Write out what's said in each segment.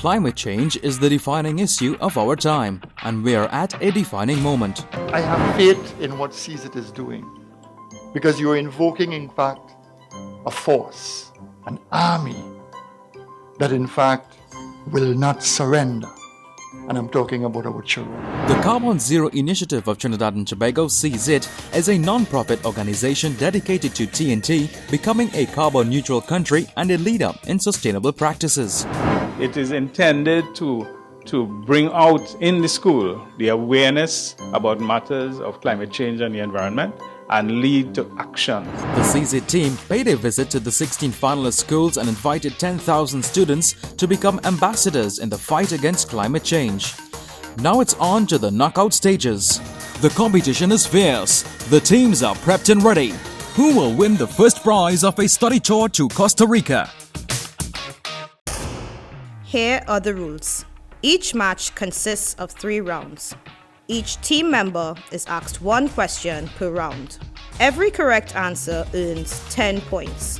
Climate change is the defining issue of our time, and we are at a defining moment. I have faith in what CZITT is doing, because you are invoking, in fact, a force, an army that, in fact, will not surrender. And I'm talking about our children. The Carbon Zero Initiative of Trinidad and Tobago, CZITT, is a non-profit organization dedicated to TNT becoming a carbon-neutral country and a leader in sustainable practices. It is intended to bring out in the school the awareness about matters of climate change and the environment and lead to action. The CZITT team paid a visit to the 16 finalist schools and invited 10,000 students to become ambassadors in the fight against climate change. Now it's on to the knockout stages. The competition is fierce. The teams are prepped and ready. Who will win the first prize of a study tour to Costa Rica? Here are the rules. Each match consists of 3 rounds. Each team member is asked 1 question per round. Every correct answer earns 10 points.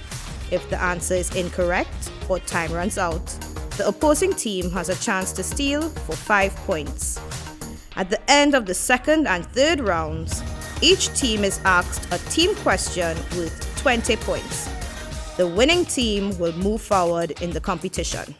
If the answer is incorrect or time runs out, the opposing team has a chance to steal for 5 points. At the end of the second and third rounds, each team is asked a team question with 20 points. The winning team will move forward in the competition.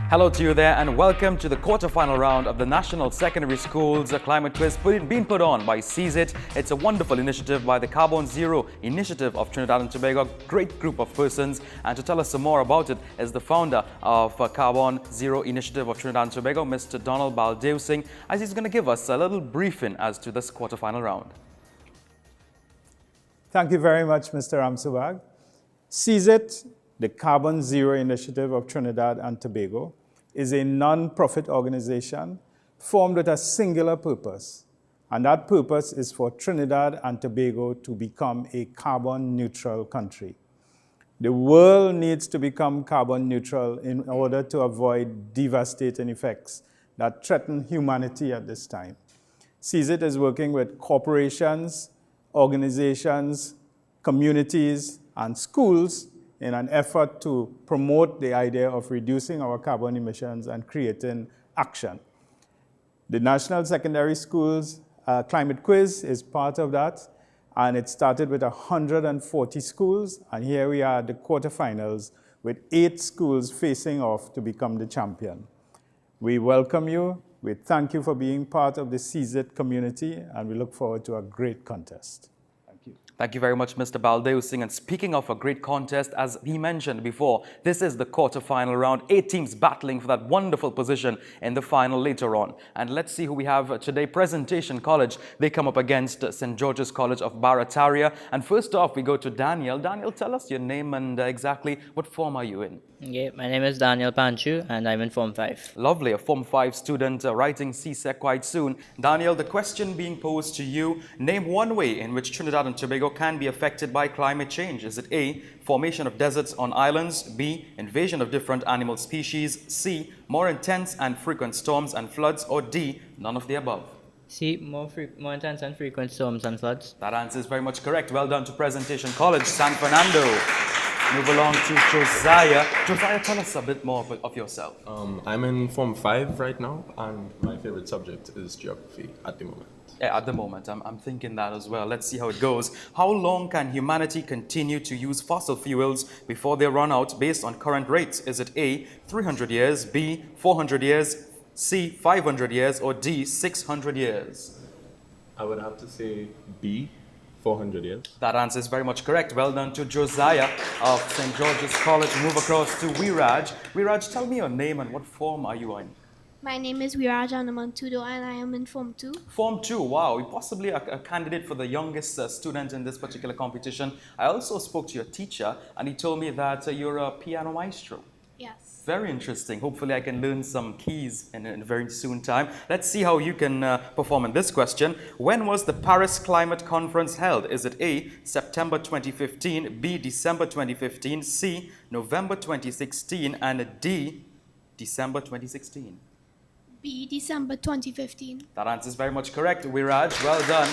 Hello to you there and welcome to the quarterfinal round of the National Secondary Schools Climate Quiz being put on by CZITT. It's a wonderful initiative by the Carbon Zero Initiative of Trinidad and Tobago, a great group of persons. And to tell us some more about it is the founder of Carbon Zero Initiative of Trinidad and Tobago, Mr. Donald Baldew, as he's going to give us a little briefing as to this quarterfinal round. Thank you very much, Mr. Ramsubag. CZITT, the Carbon Zero Initiative of Trinidad and Tobago, is a non-profit organization formed with a singular purpose, and that purpose is for Trinidad and Tobago to become a carbon-neutral country. The world needs to become carbon neutral in order to avoid devastating effects that threaten humanity at this time. CZITT is working with corporations, organizations, communities, and schools in an effort to promote the idea of reducing our carbon emissions and creating action. The National Secondary Schools Climate Quiz is part of that, and it started with 140 schools, and here we are at the quarterfinals with 8 schools facing off to become the champion. We welcome you, we thank you for being part of the CZITT community, and we look forward to a great contest. Thank you very much, Mr. Baldew. And speaking of a great contest, as he mentioned before, this is the quarterfinal round. 8 teams battling for that wonderful position in the final later on. And let's see who we have today. Presentation College, they come up against St. George's College of Barataria. And first off, we go to Daniel. Daniel, tell us your name and exactly what form are you in? Yeah, my name is Daniel Panchu and I'm in Form 5. Lovely, a Form 5 student writing CSEC quite soon. Daniel, the question being posed to you, name one way in which Trinidad and Tobago can be affected by climate change. Is it A, formation of deserts on islands, B, invasion of different animal species, C, more intense and frequent storms and floods, or D, none of the above? C, more intense and frequent storms and floods. That answer is very much correct. Well done to Presentation College, San Fernando. Move along to Josiah. Josiah, tell us a bit more of yourself. I'm in Form 5 right now, and my favorite subject is geography at the moment. Yeah, at the moment, I'm thinking that as well. Let's see how it goes. How long can humanity continue to use fossil fuels before they run out based on current rates? Is it A, 300 years, B, 400 years, C, 500 years, or D, 600 years? I would have to say B, 400 years. That answer is very much correct. Well done to Josiah of St. George's College. Move across to Wiraj. Wiraj, tell me your name and what form are you in? My name is Wiraj Anamantudo and I am in Form 2. Form 2, wow. You're possibly a candidate for the youngest student in this particular competition. I also spoke to your teacher and he told me that you're a piano maestro. Yes. Very interesting. Hopefully I can learn some keys in a very soon time. Let's see how you can perform in this question. When was the Paris Climate Conference held? Is it A, September 2015, B, December 2015, C, November 2016, and D, December 2016? B, December 2015. That answer is very much correct. Wiraj, well done.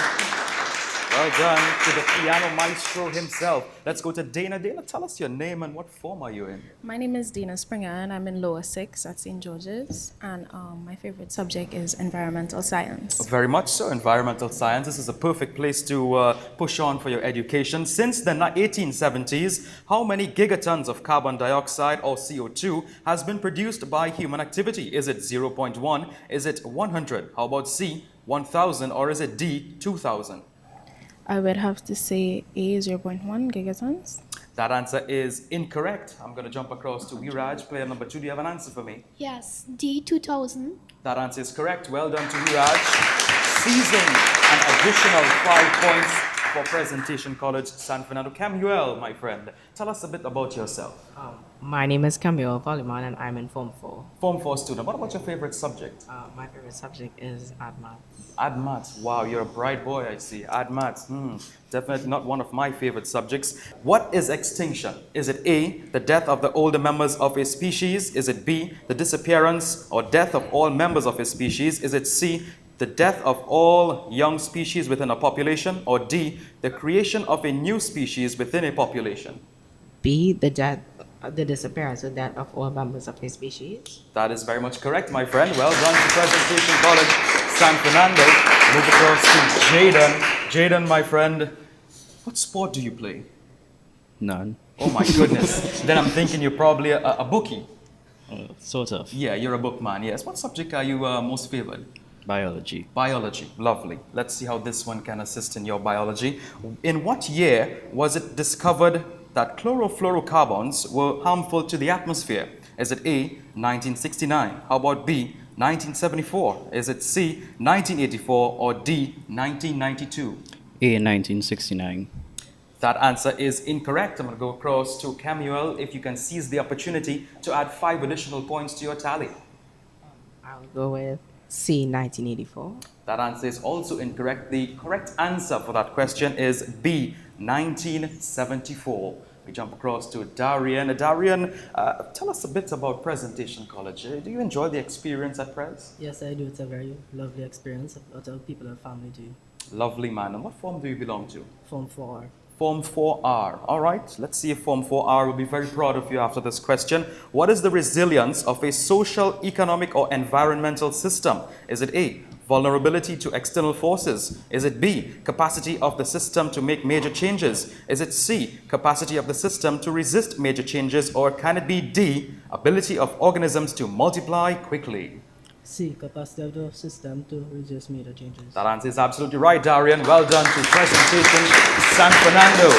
Well done to the piano maestro himself. Let's go to Dana. Dana, tell us your name and what form are you in? My name is Dina Springer and I'm in lower 6 at St. George's, and my favorite subject is environmental science. Very much so. Environmental science. This is a perfect place to push on for your education. Since the 1870s, how many gigatons of carbon dioxide or CO2 has been produced by human activity? Is it 0.1? Is it 100? How about C, 1,000? Or is it D, 2,000? I would have to say A, 0.1 gigatons. That answer is incorrect. I'm going to jump across to Viraj, player number 2. Do you have an answer for me? Yes, D 2000. That answer is correct. Well done to Viraj. Seizing an additional 5 points for Presentation College San Fernando. Camuel, my friend, tell us a bit about yourself. My name is Camille Polyman and I'm in Form 4. Form 4 student. What about your favorite subject? My favorite subject is Ad Maths. Ad Maths. Wow, you're a bright boy, I see. Ad Maths. Definitely not one of my favorite subjects. What is extinction? Is it A, the death of the older members of a species? Is it B, the disappearance or death of all members of a species? Is it C, the death of all young species within a population? Or D, the creation of a new species within a population? B, the disappearance or death of all members of a species. That is very much correct, my friend. Well done to Presentation College San Fernando. Move across to Jaden. Jaden, my friend, what sport do you play? None. Oh my goodness. Then I'm thinking you're probably a bookie. Sort of. Yeah, you're a bookman, yes. What subject are you most favored? Biology. Biology. Lovely. Let's see how this one can assist in your biology. In what year was it discovered that chlorofluorocarbons were harmful to the atmosphere? Is it A, 1969? How about B, 1974? Is it C, 1984? Or D, 1992? A, 1969. That answer is incorrect. I'm going to go across to Camuel. If you can seize the opportunity to add 5 additional points to your tally. I'll go with C, 1984. That answer is also incorrect. The correct answer for that question is B, 1974. We jump across to Darian. Darian, tell us a bit about Presentation College. Do you enjoy the experience at Pres? Yes, I do. It's a very lovely experience. A lot of people and family do. Lovely, man. And what form do you belong to? Form 4. Form 4R. All right, let's see if Form 4R will be very proud of you after this question. What is the resilience of a social, economic, or environmental system? Is it A, vulnerability to external forces? Is it B, capacity of the system to make major changes? Is it C, capacity of the system to resist major changes? Or can it be D, ability of organisms to multiply quickly? C, capacity of the system to resist major changes. That answer is absolutely right, Darian. Well done to Presentation San Fernando.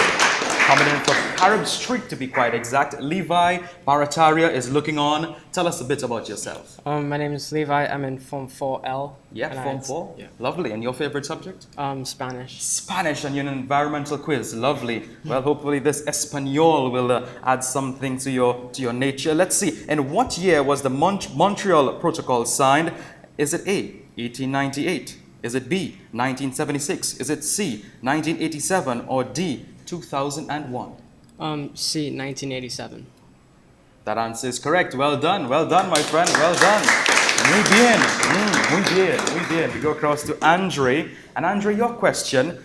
Coming in from Carib Street, to be quite exact. Levi Barataria is looking on. Tell us a bit about yourself. My name is Levi. I'm in Form 4L. Yeah, Form 4. Yeah. Lovely. And your favorite subject? Spanish. Spanish, and you're in an environmental quiz. Lovely. Well, hopefully this Espanol will add something to your nature. Let's see. In what year was the Montreal Protocol signed? Is it A, 1898? Is it B, 1976? Is it C, 1987? Or D, 2001? C, 1987. That answer is correct. Well done, my friend. Well done. Muy bien. Muy bien. We go across to Andre. And Andre, your question.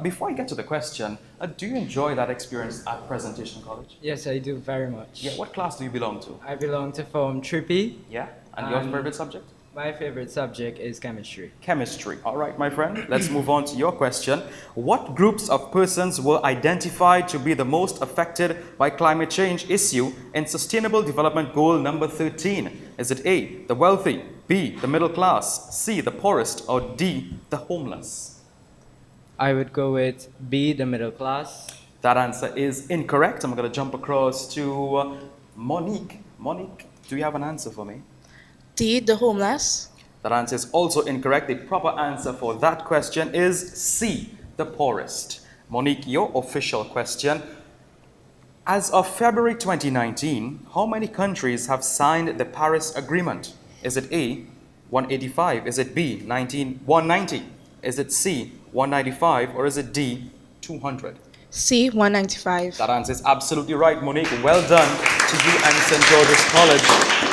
Before I get to the question, do you enjoy that experience at Presentation College? Yes, I do very much. Yeah. What class do you belong to? I belong to Form 3P. Yeah. And your favorite subject? My favorite subject is chemistry. Chemistry. All right, my friend. Let's move on to your question. What groups of persons were identified to be the most affected by climate change issue in Sustainable Development Goal number 13? Is it A, the wealthy, B, the middle class, C, the poorest, or D, the homeless? I would go with B, the middle class. That answer is incorrect. I'm going to jump across to Monique. Monique, do you have an answer for me? D, the homeless. That answer is also incorrect. The proper answer for that question is C, the poorest. Monique, your official question. As of February 2019, how many countries have signed the Paris Agreement? Is it A, 185? Is it B, 190? Is it C, 195? Or is it D, 200? C, 195. That answer is absolutely right, Monique. Well done to you and St. George's College.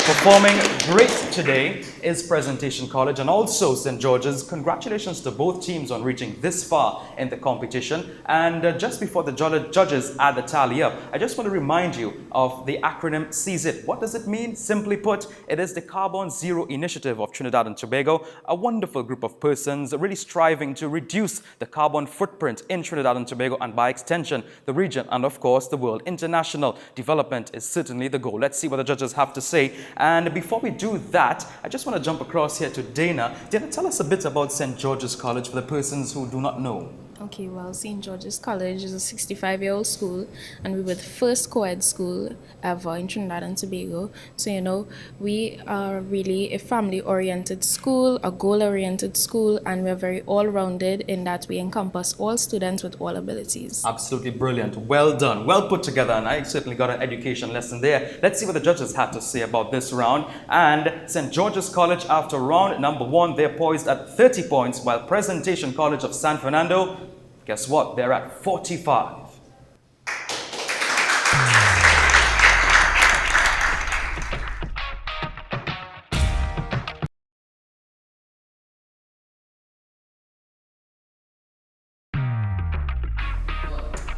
Performing great today is Presentation College and also St. George's. Congratulations to both teams on reaching this far in the competition. And just before the judges add the tally up, I just want to remind you of the acronym CZITT. What does it mean? Simply put, it is the Carbon Zero Initiative of Trinidad and Tobago, a wonderful group of persons really striving to reduce the carbon footprint in Trinidad and Tobago and by extension, the region and of course the world. International development is certainly the goal. Let's see what the judges have to say. And before we do that, I just want to jump across here to Dana. Dana, tell us a bit about St. George's College for the persons who do not know. Okay, well, St. George's College is a 65-year-old school, and we were the first co-ed school ever in Trinidad and Tobago. So, you know, we are really a family-oriented school, a goal-oriented school, and we're very all-rounded in that we encompass all students with all abilities. Absolutely brilliant. Well done. Well put together, and I certainly got an education lesson there. Let's see what the judges had to say about this round. And St. George's College, after round number 1, they're poised at 30 points, while Presentation College of San Fernando, guess what? They're at 45.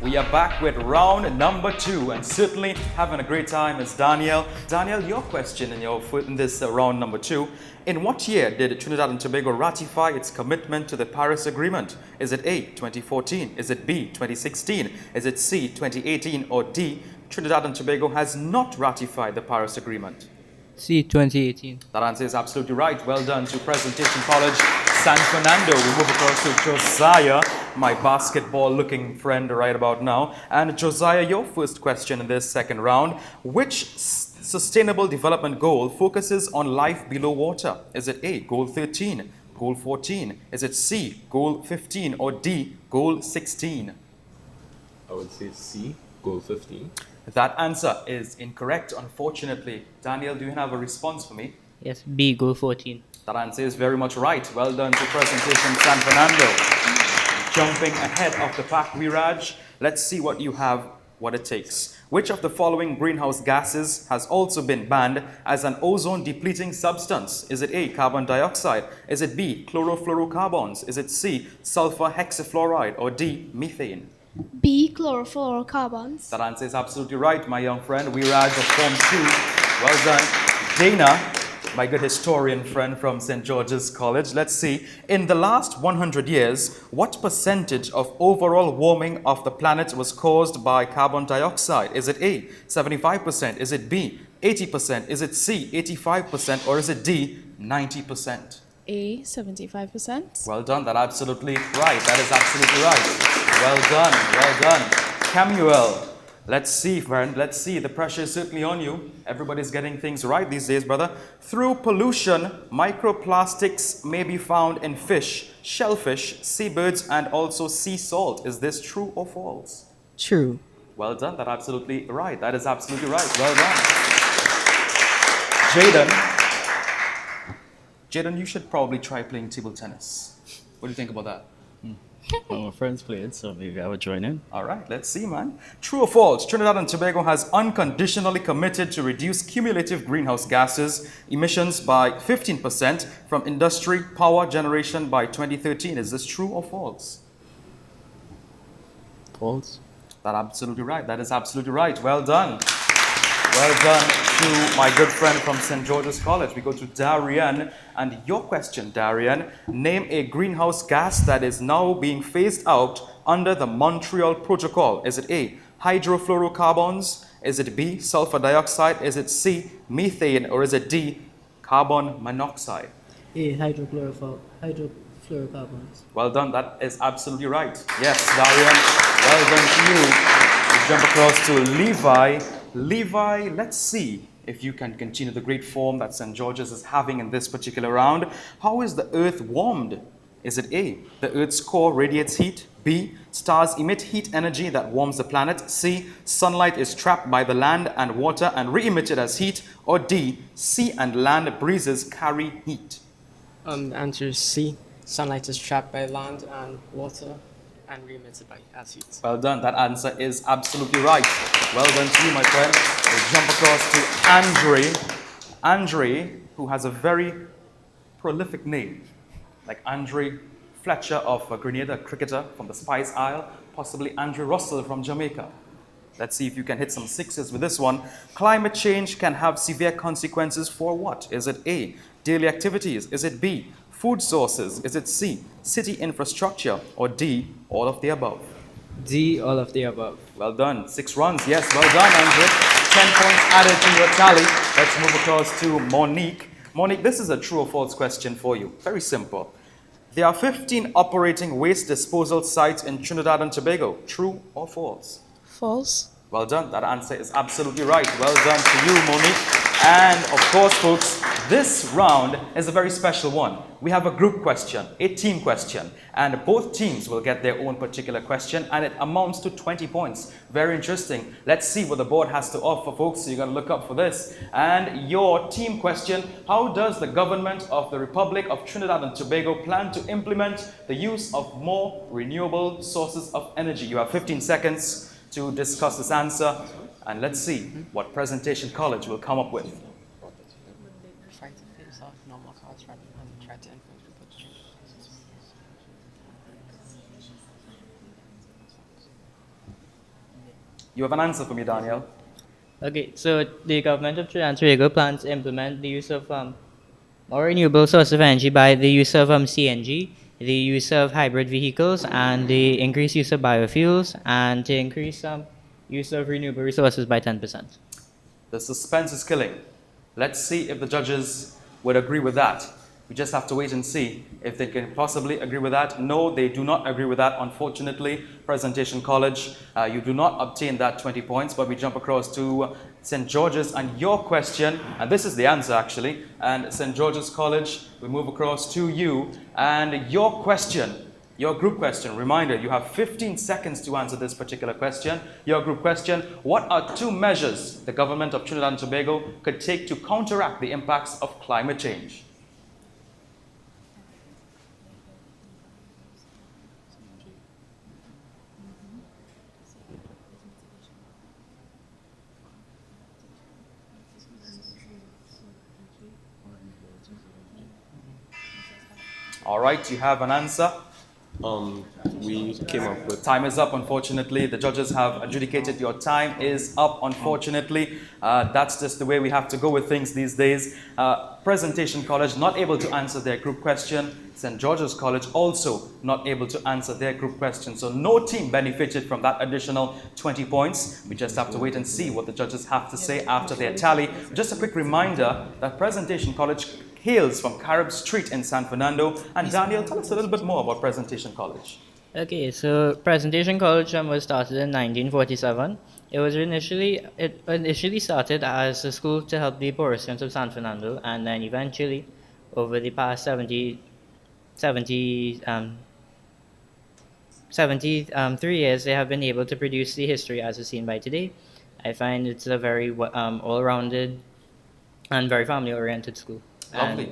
We are back with round number 2 and certainly having a great time is Daniel. Daniel, your question in this round number 2. In what year did Trinidad and Tobago ratify its commitment to the Paris Agreement? Is it A, 2014? Is it B, 2016? Is it C, 2018? Or D, Trinidad and Tobago has not ratified the Paris Agreement? C, 2018. That answer is absolutely right. Well done to Presentation College, San Fernando. We move across to Josiah, my basketball-looking friend right about now. And Josiah, your first question in this second round. Which Sustainable Development Goal focuses on life below water? Is it A, Goal 13, Goal 14? Is it C, Goal 15? Or D, Goal 16? I would say C, Goal 15. That answer is incorrect, unfortunately. Daniel, do you have a response for me? Yes, B, Goal 14. That answer is very much right. Well done to Presentation San Fernando. Jumping ahead of the pack, Viraj. Let's see what you have, what it takes. Which of the following greenhouse gases has also been banned as an ozone-depleting substance? Is it A, carbon dioxide? Is it B, chlorofluorocarbons? Is it C, sulfur hexafluoride? Or D, methane? B. Chlorofluorocarbons. That answer is absolutely right, my young friend. Viraj of Form 2. Well done. Dana, my good historian friend from St. George's College. Let's see. In the last 100 years, what percentage of overall warming of the planet was caused by carbon dioxide? Is it A, 75%? Is it B, 80%? Is it C, 85%? Or is it D, 90%? A, 75%. Well done. That's absolutely right. That is absolutely right. Well done. Well done. Camuel, let's see, friend. Let's see. The pressure is certainly on you. Everybody's getting things right these days, brother. Through pollution, microplastics may be found in fish, shellfish, seabirds, and also sea salt. Is this true or false? True. Well done. That's absolutely right. That is absolutely right. Well done. Jaden. Jaden, you should probably try playing table tennis. What do you think about that? Well, my friends played, so maybe I would join in. All right, let's see, man. True or false? Trinidad and Tobago has unconditionally committed to reduce cumulative greenhouse gases emissions by 15% from industry power generation by 2013. Is this true or false? False. That's absolutely right. That is absolutely right. Well done. Well done to my good friend from St. George's College. We go to Darian. And your question, Darian, name a greenhouse gas that is now being phased out under the Montreal Protocol. Is it A, hydrofluorocarbons? Is it B, sulfur dioxide? Is it C, methane? Or is it D, carbon monoxide? A, hydrofluorocarbons. Well done. That is absolutely right. Yes, Darian. Well done to you. We jump across to Levi. Levi, let's see if you can continue the great form that St. George's is having in this particular round. How is the Earth warmed? Is it A, the Earth's core radiates heat? B, stars emit heat energy that warms the planet? C, sunlight is trapped by the land and water and re-emitted as heat? Or D, sea and land breezes carry heat? The answer is C, sunlight is trapped by land and water and re-emitted by as heat. Well done. That answer is absolutely right. Well done to you, my friend. We'll jump across to Andre. Andre, who has a very prolific name, like Andre Fletcher of Grenada, cricketer from the Spice Isle, possibly Andre Russell from Jamaica. Let's see if you can hit some sixes with this one. Climate change can have severe consequences for what? Is it A, daily activities? Is it B, food sources? Is it C, city infrastructure? Or D, all of the above? D, all of the above. Well done. 6 runs. Yes, well done, Andre. 10 points added to your tally. Let's move across to Monique. Monique, this is a true or false question for you. Very simple. There are 15 operating waste disposal sites in Trinidad and Tobago. True or false? False. Well done. That answer is absolutely right. Well done to you, Monique. And of course, folks, this round is a very special one. We have a group question, a team question, and both teams will get their own particular question, and it amounts to 20 points. Very interesting. Let's see what the board has to offer, folks. So you're going to look up for this. And your team question: how does the government of the Republic of Trinidad and Tobago plan to implement the use of more renewable sources of energy? You have 15 seconds to discuss this answer, and let's see what Presentation College will come up with. Try to face off normal cards rather than try to influence people's choices. You have an answer for me, Daniel. Okay, so the government of Trinidad and Tobago plans to implement the use of more renewable source of energy by the use of CNG, the use of hybrid vehicles, and the increased use of biofuels, and to increase use of renewable resources by 10%. The suspense is killing. Let's see if the judges would agree with that. We just have to wait and see if they can possibly agree with that. No, they do not agree with that. Unfortunately, Presentation College, you do not obtain that 20 points, but we jump across to St. George's and your question, and this is the answer actually, and St. George's College, we move across to you, and your question, your group question. Reminder, you have 15 seconds to answer this particular question. Your group question: what are 2 measures the government of Trinidad and Tobago could take to counteract the impacts of climate change? All right, you have an answer. We came up with... Time is up, unfortunately. The judges have adjudicated your time is up, unfortunately. That's just the way we have to go with things these days. Presentation College not able to answer their group question. St. George's College also not able to answer their group question. So no team benefited from that additional 20 points. We just have to wait and see what the judges have to say after their tally. Just a quick reminder that Presentation College hails from Carib Street in San Fernando. And Daniel, tell us a little bit more about Presentation College. Okay, so Presentation College was started in 1947. It initially started as a school to help the poor residents of San Fernando, and then eventually, over the past 73 years, they have been able to produce the history as is seen by today. I find it's a very all-rounded and very family-oriented school. Lovely.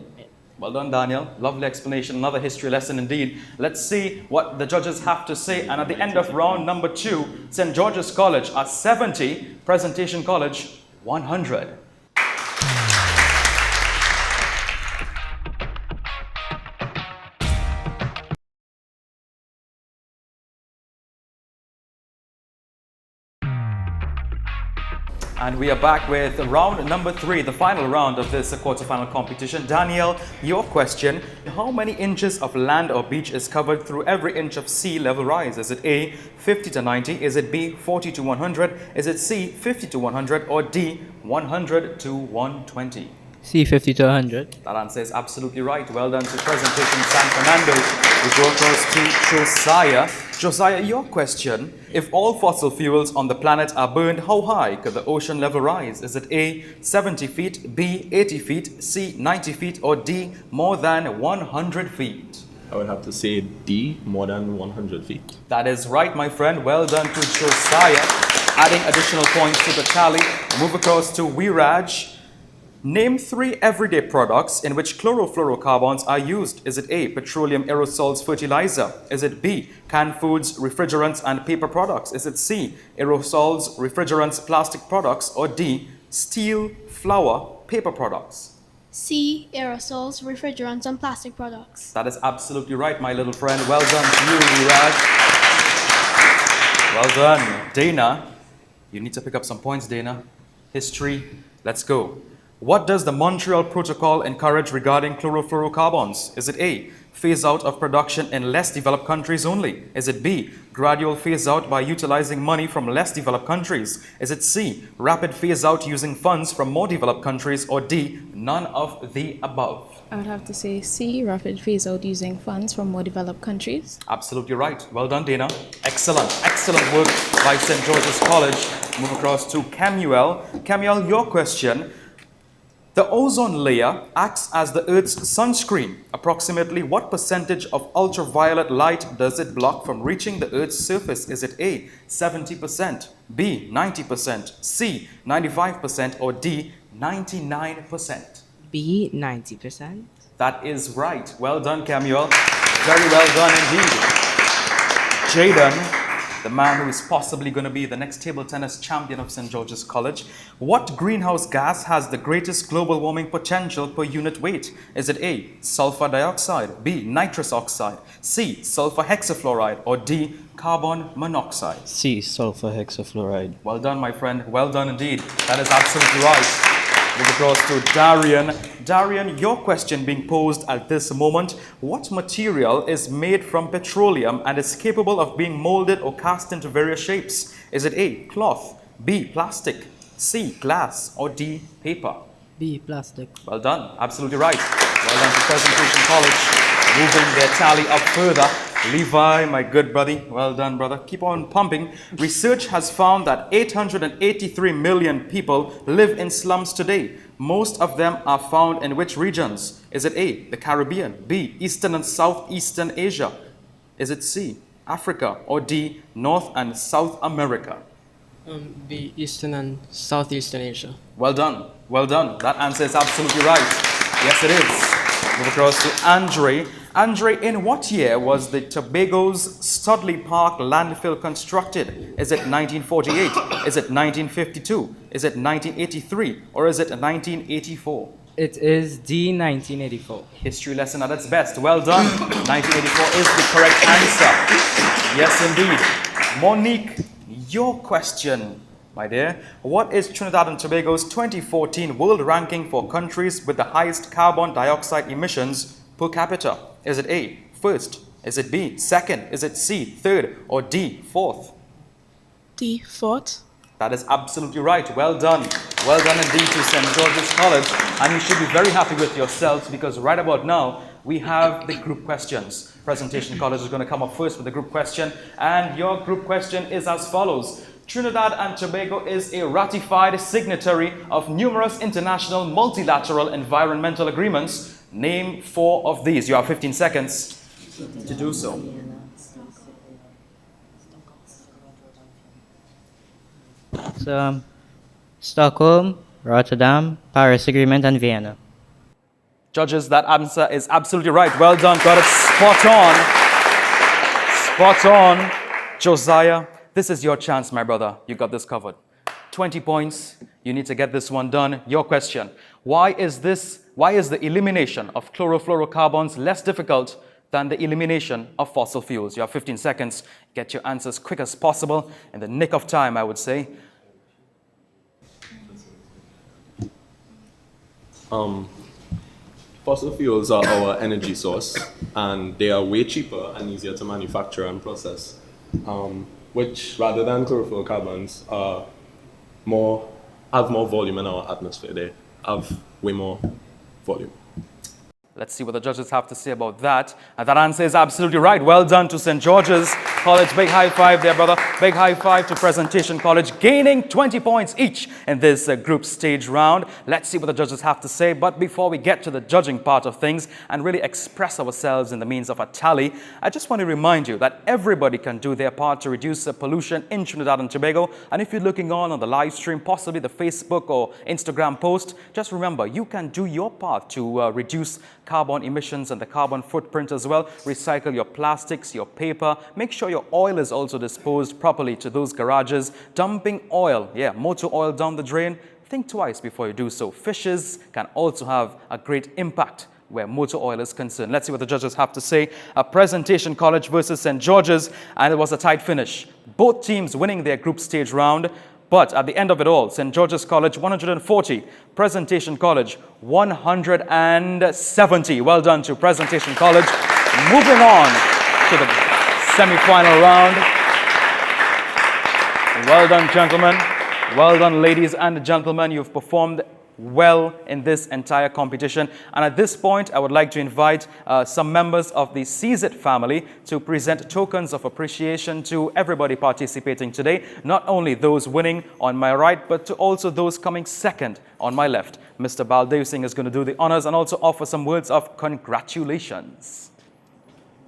Well done, Daniel. Lovely explanation. Another history lesson indeed. Let's see what the judges have to say. And at the end of round number 2, St. George's College are 70, Presentation College 100. And we are back with round number 3, the final round of this quarterfinal competition. Daniel, your question: how many inches of land or beach is covered through every inch of sea level rise? Is it A, 50 to 90? Is it B, 40 to 100? Is it C, 50 to 100? Or D, 100 to 120? C, 50 to 100. That answer is absolutely right. Well done to Presentation San Fernando. We go across to Josiah. Josiah, your question: if all fossil fuels on the planet are burned, how high could the ocean level rise? Is it A, 70 feet, B, 80 feet, C, 90 feet, or D, more than 100 feet? I would have to say D, more than 100 feet. That is right, my friend. Well done to Josiah. Adding additional points to the tally. Move across to Wiraj. Name 3 everyday products in which chlorofluorocarbons are used. Is it A, petroleum aerosols fertilizer? Is it B, canned foods, refrigerants, and paper products? Is it C, aerosols, refrigerants, plastic products? Or D, steel, flour, paper products? C. Aerosols, refrigerants, and plastic products. That is absolutely right, my little friend. Well done to you, Viraj. Well done. Dana, you need to pick up some points, Dana. History, let's go. What does the Montreal Protocol encourage regarding chlorofluorocarbons? Is it A, phase out of production in less developed countries only? Is it B, gradual phase out by utilizing money from less developed countries? Is it C, rapid phase out using funds from more developed countries? Or D, none of the above? I would have to say C, rapid phase out using funds from more developed countries. Absolutely right. Well done, Dana. Excellent, excellent work by St. George's College. Move across to Camuel. Camuel, your question. The ozone layer acts as the Earth's sunscreen. Approximately what percentage of ultraviolet light does it block from reaching the Earth's surface? Is it A, 70%, B, 90%, C, 95%, or D, 99%? B, 90%. That is right. Well done, Camuel. Very well done indeed. Jaden, the man who is possibly going to be the next table tennis champion of St. George's College. What greenhouse gas has the greatest global warming potential per unit weight? Is it A, sulfur dioxide, B, nitrous oxide, C, sulfur hexafluoride, or D, carbon monoxide? C, sulfur hexafluoride. Well done, my friend. Well done indeed. That is absolutely right. Move across to Darian. Darian, your question being posed at this moment. What material is made from petroleum and is capable of being molded or cast into various shapes? Is it A, cloth, B, plastic, C, glass, or D, paper? B, plastic. Well done. Absolutely right. Well done to Presentation College. Moving their tally up further. Levi, my good buddy. Well done, brother. Keep on pumping. Research has found that 883 million people live in slums today. Most of them are found in which regions? Is it A, the Caribbean, B, Eastern and Southeastern Asia? Is it C, Africa, or D, North and South America? B, Eastern and Southeastern Asia. Well done. Well done. That answer is absolutely right. Yes, it is. Move across to Andre. Andre, in what year was the Tobago's Studley Park landfill constructed? Is it 1948? Is it 1952? Is it 1983? Or is it 1984? It is D, 1984. History lesson at its best. Well done. 1984 is the correct answer. Yes, indeed. Monique, your question, my dear. What is Trinidad and Tobago's 2014 world ranking for countries with the highest carbon dioxide emissions per capita? Is it A, first? Is it B, second? Is it C, third? Or D, fourth? D, fourth. That is absolutely right. Well done. Well done indeed to St. George's College. And you should be very happy with yourselves because right about now, we have the group questions. Presentation College is going to come up first with the group question. And your group question is as follows. Trinidad and Tobago is a ratified signatory of numerous international multilateral environmental agreements. Name 4 of these. You have 15 seconds to do so. So, Stockholm, Rotterdam, Paris Agreement, and Vienna. Judges, that answer is absolutely right. Well done. Got it spot on. Spot on. Josiah, this is your chance, my brother. You got this covered. 20 points. You need to get this one done. Your question. Why is the elimination of chlorofluorocarbons less difficult than the elimination of fossil fuels? You have 15 seconds. Get your answers quick as possible. In the nick of time, I would say. Fossil fuels are our energy source, and they are way cheaper and easier to manufacture and process, which, rather than chlorofluorocarbons, have more volume in our atmosphere. They have way more volume. Let's see what the judges have to say about that. And that answer is absolutely right. Well done to St. George's College. Big high five there, brother. Big high five to Presentation College, gaining 20 points each in this group stage round. Let's see what the judges have to say. But before we get to the judging part of things and really express ourselves in the means of a tally, I just want to remind you that everybody can do their part to reduce pollution in Trinidad and Tobago. And if you're looking on the live stream, possibly the Facebook or Instagram post, just remember, you can do your part to reduce carbon emissions and the carbon footprint as well. Recycle your plastics, your paper. Make sure your oil is also disposed properly to those garages. Dumping oil, motor oil down the drain, think twice before you do so. Fishes can also have a great impact where motor oil is concerned. Let's see what the judges have to say. A Presentation College versus St. George's, and it was a tight finish. Both teams winning their group stage round, but at the end of it all, St. George's College 140, Presentation College 170. Well done to Presentation College. Moving on to the semi-final round. Well done, gentlemen. Well done, ladies and gentlemen. You've performed well in this entire competition. And at this point, I would like to invite some members of the CZITT family to present tokens of appreciation to everybody participating today, not only those winning on my right, but to also those coming second on my left. Mr. Baldev Singh is going to do the honors and also offer some words of congratulations.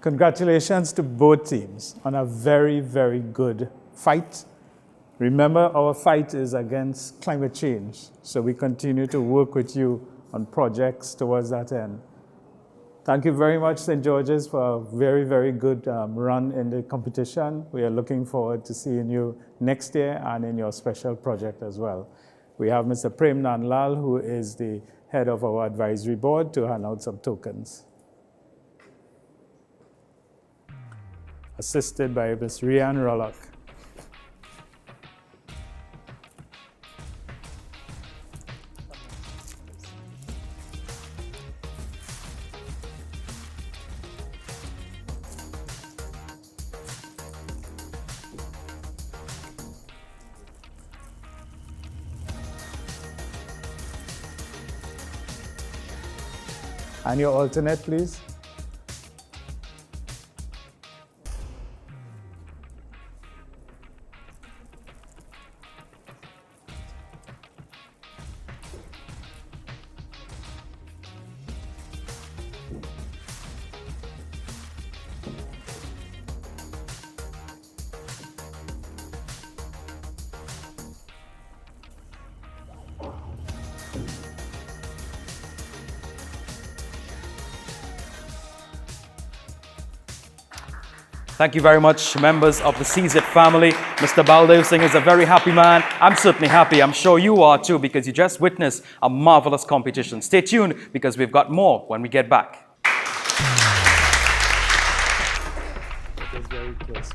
Congratulations to both teams on a very, very good fight. Remember, our fight is against climate change, so we continue to work with you on projects towards that end. Thank you very much, St. George's, for a very, very good run in the competition. We are looking forward to seeing you next year and in your special project as well. We have Mr. Prem Nanlal, who is the head of our advisory board, to hand out some tokens. Assisted by Ms. Rian Rollock. And your alternate, please. Thank you very much, members of the CZITT family. Mr. Baldev Singh is a very happy man. I'm certainly happy. I'm sure you are too, because you just witnessed a marvelous competition. Stay tuned, because we've got more when we get back. It is very close.